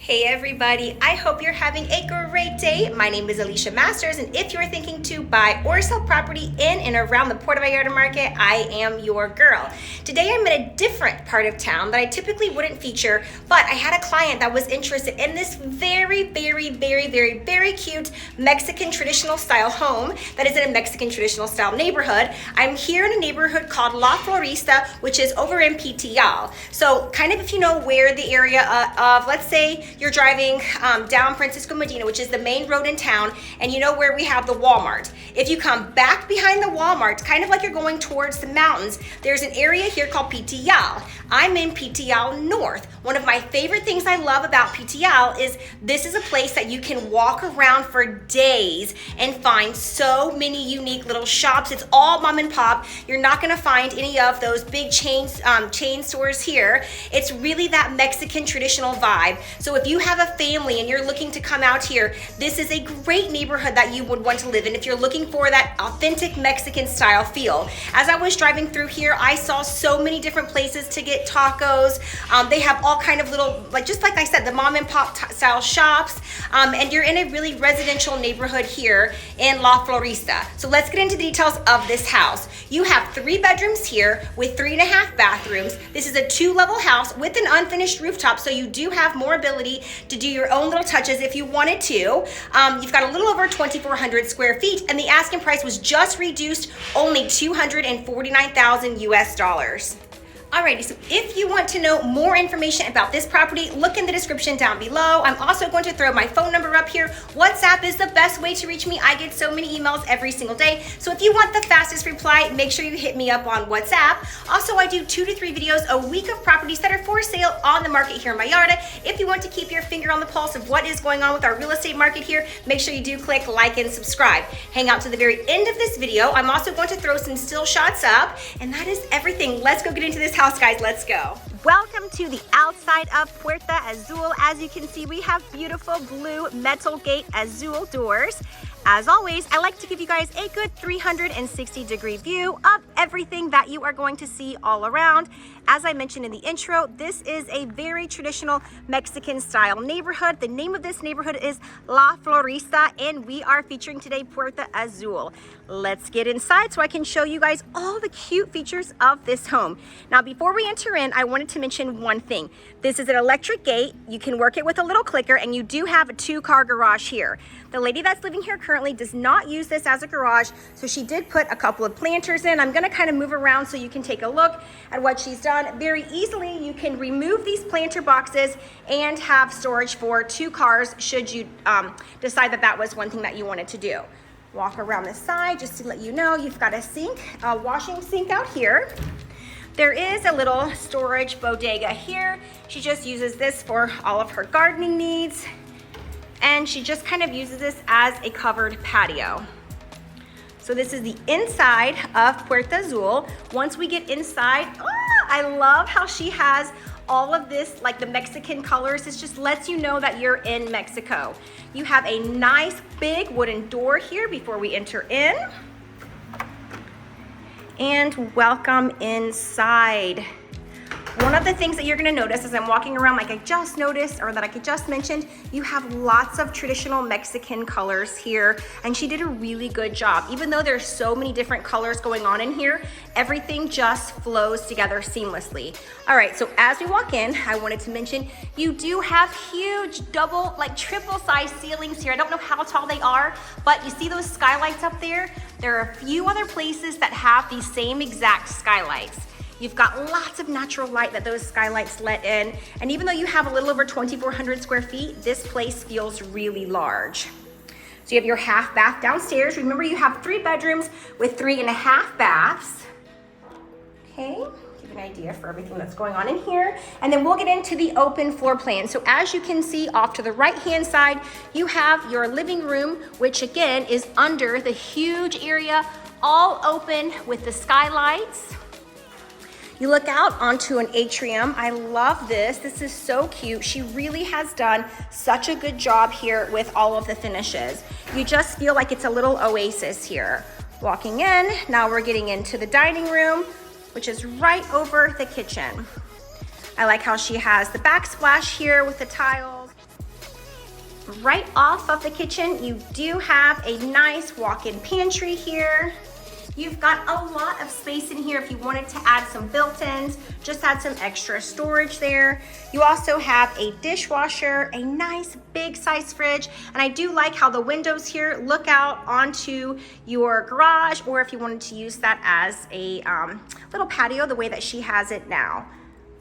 Hey everybody, I hope you're having a great day. My name is Alecia Masters, and if you're thinking to buy or sell property in and around the Puerto Vallarta market, I am your girl. Today I'm in a different part of town that I typically wouldn't feature, but I had a client that was interested in this very cute Mexican traditional style home that is in a Mexican traditional style neighborhood. I'm here in a neighborhood called La Floresta, which is over in Pitillal. So kind of if you know where the area of, let's say, you're driving down Francisco Medina, which is the main road in town, and you know where we have the Walmart. If you come back behind the Walmart, kind of like you're going towards the mountains, there's an area here called Pitillal. I'm in Pitillal North. One of my favorite things I love about Pitillal is this is a place that you can walk around for days and find so many unique little shops. It's all mom and pop. You're not gonna find any of those big chain stores here. It's really that Mexican traditional vibe. So if you have a family and you're looking to come out here, this is a great neighborhood that you would want to live in if you're looking for that authentic Mexican style feel. As I was driving through here, I saw so many different places to get tacos. They have all kind of little, just like I said, the mom and pop style shops. And you're in a really residential neighborhood here in La Floresta. So let's get into the details of this house. You have 3 bedrooms here with 3.5 bathrooms. This is a 2-level house with an unfinished rooftop, so you do have more ability to do your own little touches if you wanted to. You've got a little over 2,400 square feet, and the asking price was just reduced, only $249,000 US. Alrighty, so if you want to know more information about this property, look in the description down below. I'm also going to throw my phone number up here. WhatsApp is the best way to reach me. I get so many emails every single day. So if you want the fastest reply, make sure you hit me up on WhatsApp. Also, I do 2 to 3 videos a week of properties that are for sale on the market here in Vallarta. If you want to keep your finger on the pulse of what is going on with our real estate market here, make sure you do click like and subscribe. Hang out to the very end of this video. I'm also going to throw some still shots up, and that is everything. Let's go get into this house, guys. Let's go. Welcome to the outside of Puerta Azul. As you can see, we have beautiful blue metal gate azul doors. As always, I like to give you guys a good 360-degree view of everything that you are going to see all around. As I mentioned in the intro, this is a very traditional Mexican style neighborhood. The name of this neighborhood is La Floresta, and we are featuring today Puerta Azul. Let's get inside so I can show you guys all the cute features of this home. Now, before we enter in, I wanted to mention one thing. This is an electric gate. You can work it with a little clicker, and you do have a 2-car garage here. The lady that's living here currently does not use this as a garage, so she did put a couple of planters in. I'm gonna kind of move around so you can take a look at what she's done. Very easily, you can remove these planter boxes and have storage for 2 cars should you decide that that was one thing that you wanted to do. Walk around the side just to let you know you've got a sink, a washing sink out here. There is a little storage bodega here. She just uses this for all of her gardening needs. And she just kind of uses this as a covered patio. So this is the inside of Puerta Azul. Once we get inside, I love how she has all of this, like the Mexican colors. It just lets you know that you're in Mexico. You have a nice big wooden door here before we enter in. And welcome inside. One of the things that you're gonna notice as I'm walking around, like I just noticed, or that I could just mention, you have lots of traditional Mexican colors here, and she did a really good job. Even though there's so many different colors going on in here, everything just flows together seamlessly. All right, so as we walk in, I wanted to mention, you do have huge double, triple size ceilings here. I don't know how tall they are, but you see those skylights up there? There are a few other places that have these same exact skylights. You've got lots of natural light that those skylights let in. And even though you have a little over 2,400 square feet, this place feels really large. So you have your half bath downstairs. Remember, you have 3 bedrooms with 3.5 baths. Okay, give you an idea for everything that's going on in here. And then we'll get into the open floor plan. So as you can see off to the right-hand side, you have your living room, which again is under the huge area, all open with the skylights. You look out onto an atrium. I love this. This is so cute. She really has done such a good job here with all of the finishes. You just feel like it's a little oasis here. Walking in, now we're getting into the dining room, which is right over the kitchen. I like how she has the backsplash here with the tiles. Right off of the kitchen, you do have a nice walk-in pantry here. You've got a lot of space in here if you wanted to add some built-ins, just add some extra storage there. You also have a dishwasher, a nice big size fridge, and I do like how the windows here look out onto your garage, or if you wanted to use that as a little patio the way that she has it now.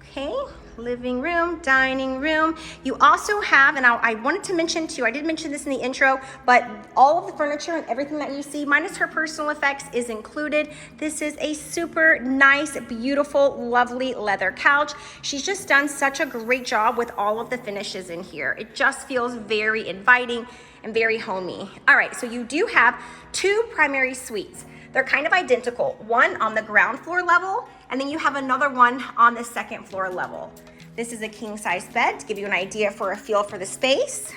Okay, living room, dining room. You also have, and I wanted to mention too, I did mention this in the intro, but all of the furniture and everything that you see, minus her personal effects, is included. This is a super nice, beautiful, lovely leather couch. She's just done such a great job with all of the finishes in here. It just feels very inviting and very homey. All right, so you do have 2 primary suites. They're kind of identical, one on the ground floor level, and then you have another one on the 2nd floor level. This is a king size bed to give you an idea for a feel for the space.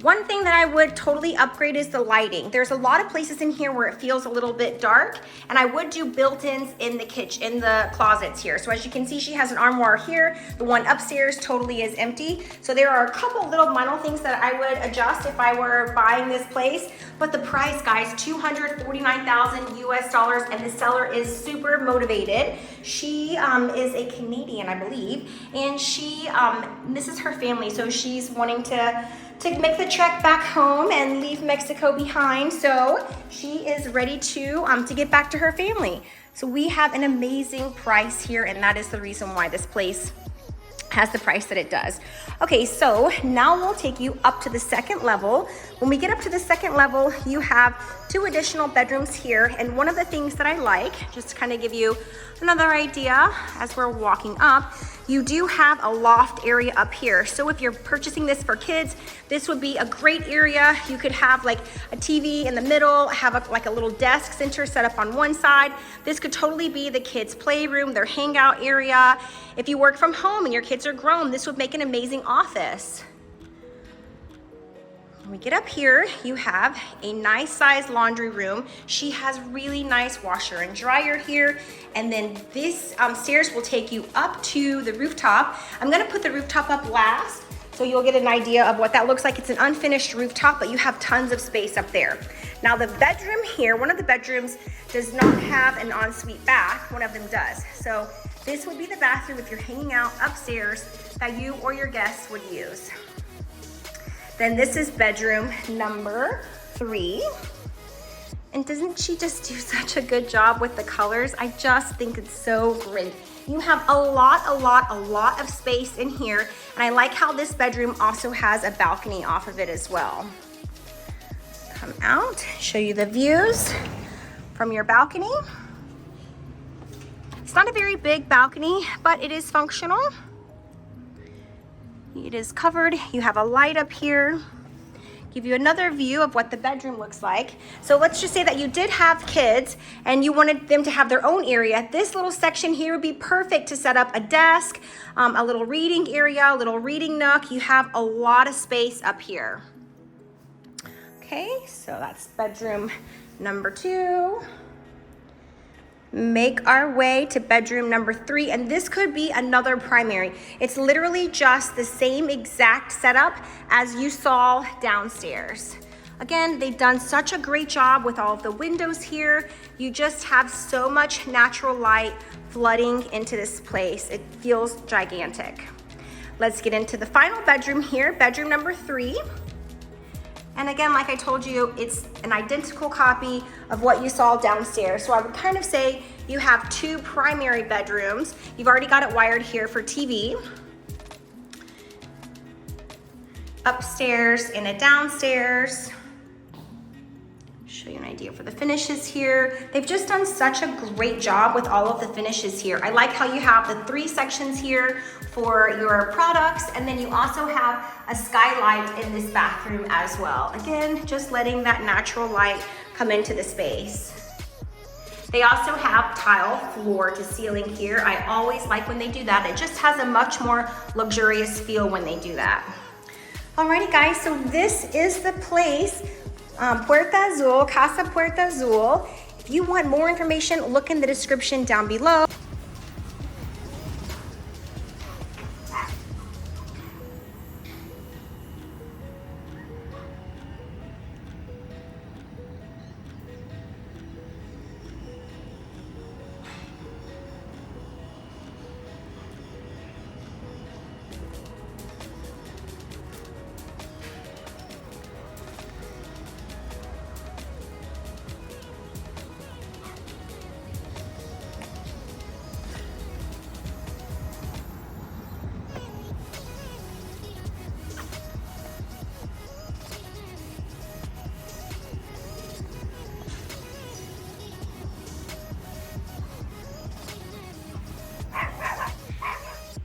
One thing that I would totally upgrade is the lighting. There's a lot of places in here where it feels a little bit dark, and I would do built-ins in the kitchen, in the closets here. So as you can see, she has an armoire here. The one upstairs totally is empty. So there are a couple little minor things that I would adjust if I were buying this place. But the price, guys, $249,000 US, and the seller is super motivated. She is a Canadian, I believe, and she misses her family, so she's wanting to make the trek back home and leave Mexico behind. So she is ready to get back to her family. So we have an amazing price here, and that is the reason why this place has the price that it does. Okay, so now we'll take you up to the 2nd level. When we get up to the 2nd level, you have 2 additional bedrooms here. And one of the things that I like, just to kind of give you another idea as we're walking up, you do have a loft area up here. So if you're purchasing this for kids, this would be a great area. You could have like a TV in the middle, have like a little desk center set up on one side. This could totally be the kids' playroom, their hangout area. If you work from home and your kids are grown, this would make an amazing office. When we get up here, you have a nice sized laundry room. She has really nice washer and dryer here. And then this stairs will take you up to the rooftop. I'm gonna put the rooftop up last, so you'll get an idea of what that looks like. It's an unfinished rooftop, but you have tons of space up there. Now the bedroom here, one of the bedrooms does not have an ensuite bath, one of them does. So this would be the bathroom if you're hanging out upstairs that you or your guests would use. Then this is bedroom number 3. And doesn't she just do such a good job with the colors? I just think it's so great. You have a lot of space in here. And I like how this bedroom also has a balcony off of it as well. Come out, show you the views from your balcony. It's not a very big balcony, but it is functional. It is covered. You have a light up here. Give you another view of what the bedroom looks like. So let's just say that you did have kids and you wanted them to have their own area. This little section here would be perfect to set up a desk, a little reading area, a little reading nook. You have a lot of space up here. Okay, so that's bedroom number 2. Make our way to bedroom number 3, and this could be another primary. It's literally just the same exact setup as you saw downstairs. Again, they've done such a great job with all of the windows here. You just have so much natural light flooding into this place. It feels gigantic. Let's get into the final bedroom here, bedroom number 3. And again, like I told you, it's an identical copy of what you saw downstairs. So I would kind of say you have 2 primary bedrooms. You've already got it wired here for TV. Upstairs and a downstairs. Show you an idea for the finishes here. They've just done such a great job with all of the finishes here. I like how you have the 3 sections here for your products, and then you also have a skylight in this bathroom as well. Again, just letting that natural light come into the space. They also have tile floor to ceiling here. I always like when they do that. It just has a much more luxurious feel when they do that. Alrighty guys, so this is the place, Puerta Azul, Casa Puerta Azul. If you want more information, look in the description down below.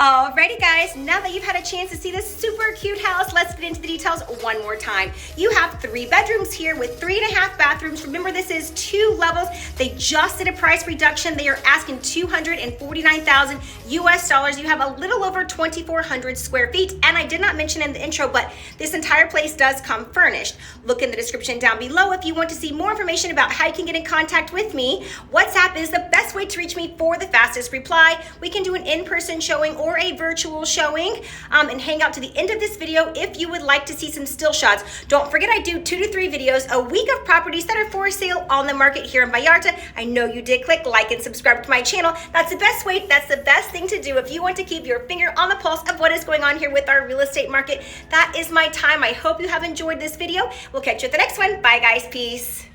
Alrighty guys, now that you've had a chance to see this super cute house, let's get into the details one more time. You have 3 bedrooms here with 3.5 bathrooms. Remember, this is 2 levels. They just did a price reduction. They are asking $249,000 US dollars. You have a little over 2,400 square feet. And I did not mention in the intro, but this entire place does come furnished. Look in the description down below if you want to see more information about how you can get in contact with me. WhatsApp is the best way to reach me for the fastest reply. We can do an in-person showing or a virtual showing and hang out to the end of this video if you would like to see some still shots. Don't forget, I do 2 to 3 videos a week of properties that are for sale on the market here in Vallarta. I know you did click like and subscribe to my channel. That's the best way, that's the best thing to do if you want to keep your finger on the pulse of what is going on here with our real estate market. That is my time. I hope you have enjoyed this video. We'll catch you at the next one. Bye guys, peace.